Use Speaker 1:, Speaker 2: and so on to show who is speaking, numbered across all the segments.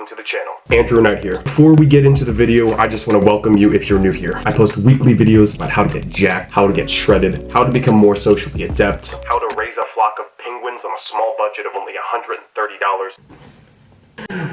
Speaker 1: welcome to the channel. Andrew Knight here. Before we get into the video, I just want to welcome you if you're new here. I post weekly videos about how to get jacked, how to get shredded, how to become more socially adept, how to raise a flock of penguins on a small budget of only $130.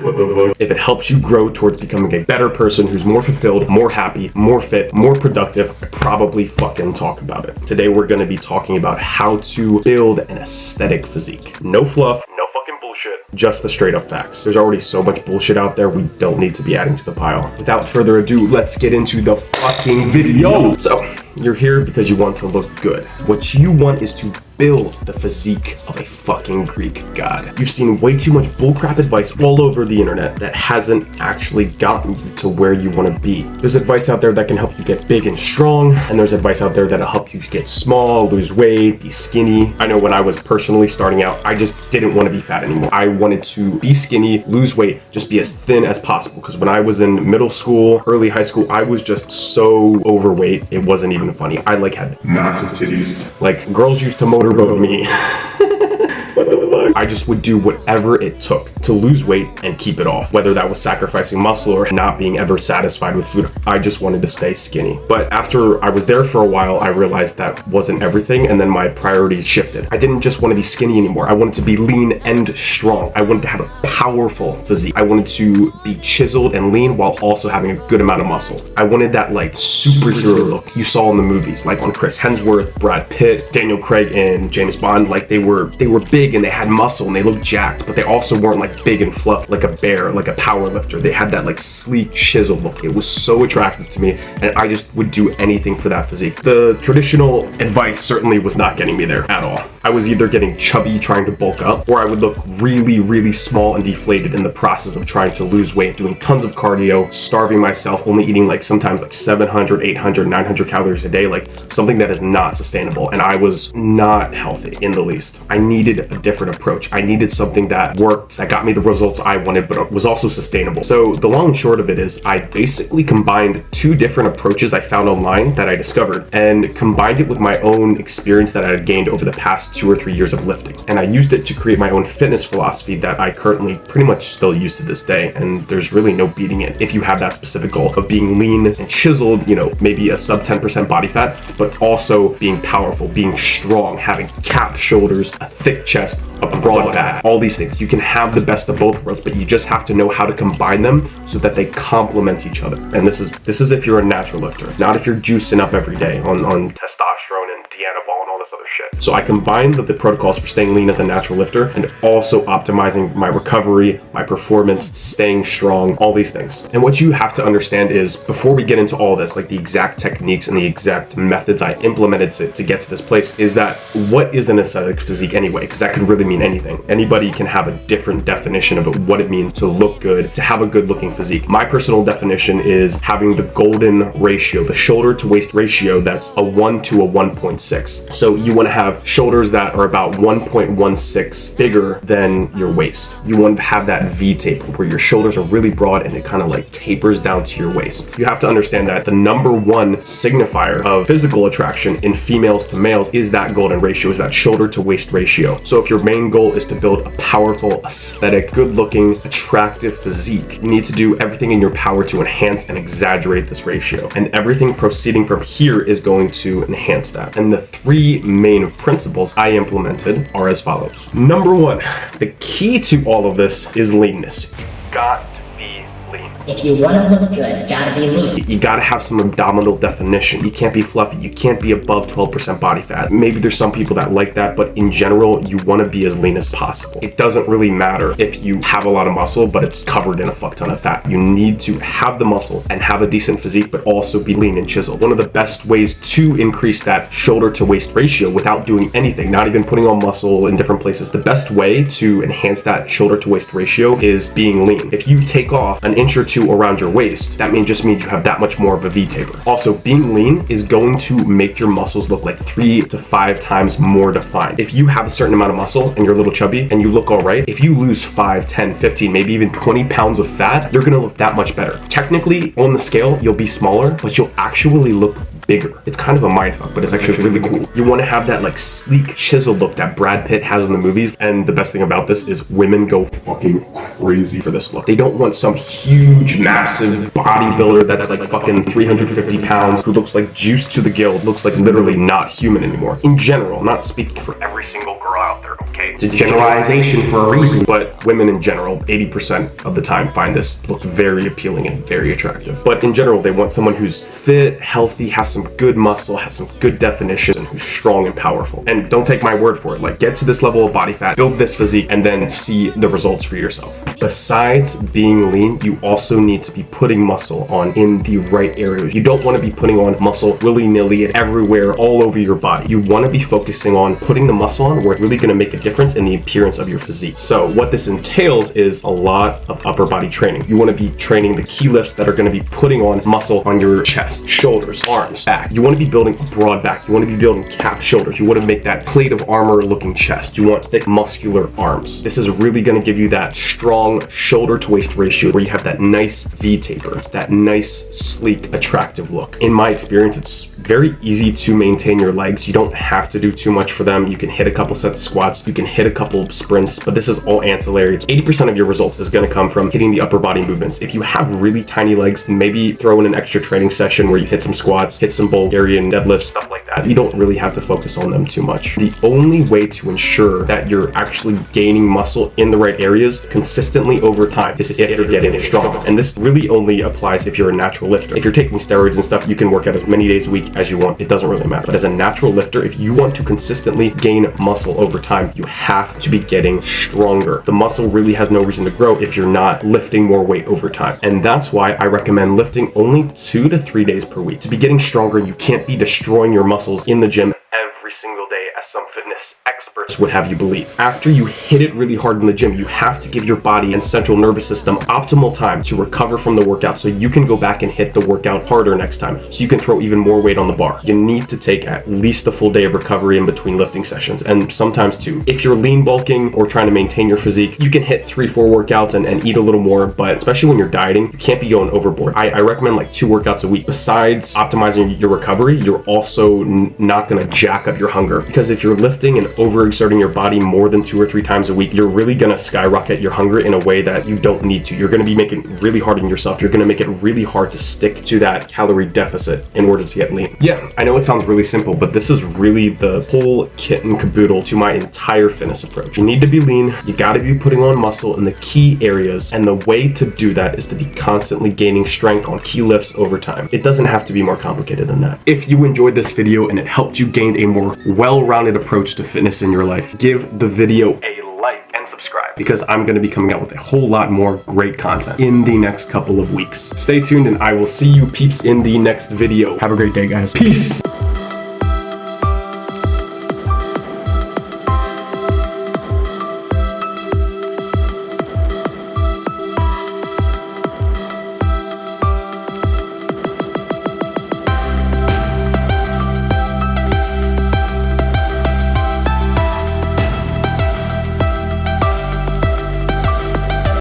Speaker 1: What the fuck? If it helps you grow towards becoming a better person who's more fulfilled, more happy, more fit, more productive, I probably fucking talk about it. Today we're going to be talking about how to build an aesthetic physique. No fluff, no fucking bullshit, just the straight up facts. There's already so much bullshit out there, we don't need to be adding to the pile. Without further ado, let's get into the fucking video. So, you're here because you want to look good. What you want is to build the physique of a fucking Greek god. You've seen way too much bullcrap advice all over the internet that hasn't actually gotten you to where you want to be. There's advice out there that can help you get big and strong, and there's advice out there that'll help you get small, lose weight, be skinny. I know when I was personally starting out, I just didn't want to be fat anymore. I wanted to be skinny, lose weight, just be as thin as possible. Because when I was in middle school, early high school, I was just so overweight, it wasn't even funny. I had massive titties. Like, girls used to motorboat me. What the fuck? I just would do whatever it took to lose weight and keep it off. Whether that was sacrificing muscle or not being ever satisfied with food, I just wanted to stay skinny. But after I was there for a while, I realized that wasn't everything, and then my priorities shifted. I didn't just want to be skinny anymore. I wanted to be lean and strong. I wanted to have a powerful physique. I wanted to be chiseled and lean while also having a good amount of muscle. I wanted that like superhero look you saw in the movies, like on Chris Hemsworth, Brad Pitt, Daniel Craig, and James Bond. Like they were big and they had muscle and they looked jacked, but they also weren't like big and fluffy like a bear, like a power lifter. They had that like sleek chiseled look. It was so attractive to me, and I just would do anything for that physique. The traditional advice certainly was not getting me there at all. I was either getting chubby trying to bulk up, or I would look really, really small and deflated in the process of trying to lose weight, doing tons of cardio, starving myself, only eating like sometimes like 700, 800, 900 calories a day, like something that is not sustainable. And I was not healthy in the least. I needed a different approach. I needed something that worked, that got me the results I wanted, but was also sustainable. So the long and short of it is I basically combined two different approaches I found online that I discovered, and combined it with my own experience that I had gained over the past 2 or 3 years of lifting. And I used it to create my own fitness philosophy that I currently pretty much still use to this day. And there's really no beating it if you have that specific goal of being lean and chiseled, you know, maybe a sub 10% body fat, but also being powerful, being strong, having capped shoulders, a thick chest, a broad back, all these things. You can have the best of both worlds, but you just have to know how to combine them so that they complement each other. And this is if you're a natural lifter, not if you're juicing up every day on testosterone and Dianabol and all this other shit. So I combined the protocols for staying lean as a natural lifter and also optimizing my recovery, my performance, staying strong, all these things. And what you have to understand is, before we get into all this, like the exact techniques and the exact methods I implemented to get to this place, is that what is an aesthetic physique anyway? Because that could really mean anything. Anybody can have a different definition of what it means to look good, to have a good looking physique. My personal definition is having the golden ratio, the shoulder to waist ratio that's a 1 to a 1.6. So you want to have shoulders that are about 1.16 bigger than your waist. You want to have that V taper where your shoulders are really broad and it kind of like tapers down to your waist. You have to understand that the number one signifier of physical attraction in females to males is that golden ratio, is that shoulder to waist ratio. So if your main goal is to build a powerful, aesthetic, good looking, attractive physique, you need to do everything in your power to enhance and exaggerate this ratio. And everything proceeding from here is going to enhance that. And the three main principles I implemented are as follows. Number one, the key to all of this is leanness. Got to be lean.
Speaker 2: If you want to look good, gotta be lean.
Speaker 1: You gotta have some abdominal definition. You can't be fluffy. You can't be above 12% body fat. Maybe there's some people that like that, but in general, you want to be as lean as possible. It doesn't really matter if you have a lot of muscle, but it's covered in a fuck ton of fat. You need to have the muscle and have a decent physique, but also be lean and chiseled. One of the best ways to increase that shoulder to waist ratio without doing anything, not even putting on muscle in different places, the best way to enhance that shoulder to waist ratio is being lean. If you take off an inch or two around your waist, that just means you have that much more of a V taper. Also, being lean is going to make your muscles look like 3 to 5 times more defined. If you have a certain amount of muscle and you're a little chubby and you look all right, if you lose 5, 10, 15, maybe even 20 pounds of fat, you're gonna look that much better. Technically, on the scale, you'll be smaller, but you'll actually look bigger. It's kind of a mindfuck, but it's actually really cool. You want to have that like sleek, chiseled look that Brad Pitt has in the movies. And the best thing about this is women go fucking crazy for this look. They don't want some huge, massive bodybuilder that's like fucking 350 pounds who looks like juice to the gill, looks like literally not human anymore. In general, not speaking for every single girl out there, okay? It's a generalization for a reason, but women in general, 80% of the time find this look very appealing and very attractive. But in general, they want someone who's fit, healthy, has some good muscle, has some good definition, and who's strong and powerful. And don't take my word for it. Like, get to this level of body fat, build this physique, and then see the results for yourself. Besides being lean, you also need to be putting muscle on in the right areas. You don't want to be putting on muscle willy-nilly and everywhere, all over your body. You want to be focusing on putting the muscle on where it's really going to make a difference in the appearance of your physique. So what this entails is a lot of upper body training. You want to be training the key lifts that are going to be putting on muscle on your chest, shoulders, arms, back. You want to be building a broad back. You want to be building cap shoulders. You want to make that plate of armor looking chest. You want thick muscular arms. This is really going to give you that strong shoulder to waist ratio where you have that nice V taper, that nice, sleek, attractive look. In my experience, it's very easy to maintain your legs. You don't have to do too much for them. You can hit a couple sets of squats, you can hit a couple sprints, but this is all ancillary. 80% of your results is going to come from hitting the upper body movements. If you have really tiny legs, maybe throw in an extra training session where you hit some squats, hit some Bulgarian deadlifts, stuff like that. You don't really have to focus on them too much. The only way to ensure that you're actually gaining muscle in the right areas consistently over time is if you're getting stronger. And this really only applies if you're a natural lifter. If you're taking steroids and stuff, you can work out as many days a week as you want. It doesn't really matter. But as a natural lifter, if you want to consistently gain muscle over time, you have to be getting stronger. The muscle really has no reason to grow if you're not lifting more weight over time. And that's why I recommend lifting only 2 to 3 days per week. To be getting stronger, you can't be destroying your muscles in the gym every single day as some fitness experts would have you believe. After you hit it really hard in the gym, you have to give your body and central nervous system optimal time to recover from the workout so you can go back and hit the workout harder next time, so you can throw even more weight on the bar. You need to take at least a full day of recovery in between lifting sessions, and sometimes two. If you're lean bulking or trying to maintain your physique, you can hit 3-4 workouts and eat a little more, but especially when you're dieting, you can't be going overboard. I recommend like 2 workouts a week. Besides optimizing your recovery, you're also not going to jack up your hunger, because if you're lifting and overexerting your body more than 2 or 3 times a week, you're really going to skyrocket your hunger in a way that you don't need to. You're going to be making it really hard on yourself. You're going to make it really hard to stick to that calorie deficit in order to get lean. Yeah, I know it sounds really simple, but this is really the whole kit and caboodle to my entire fitness approach. You need to be lean, you got to be putting on muscle in the key areas, and the way to do that is to be constantly gaining strength on key lifts over time. It doesn't have to be more complicated than that. If you enjoyed this video and it helped you gain a more well-rounded approach to fitness in your life, give the video a like and subscribe, because I'm going to be coming out with a whole lot more great content in the next couple of weeks. Stay tuned and I will see you peeps in the next video. Have a great day, guys. Peace.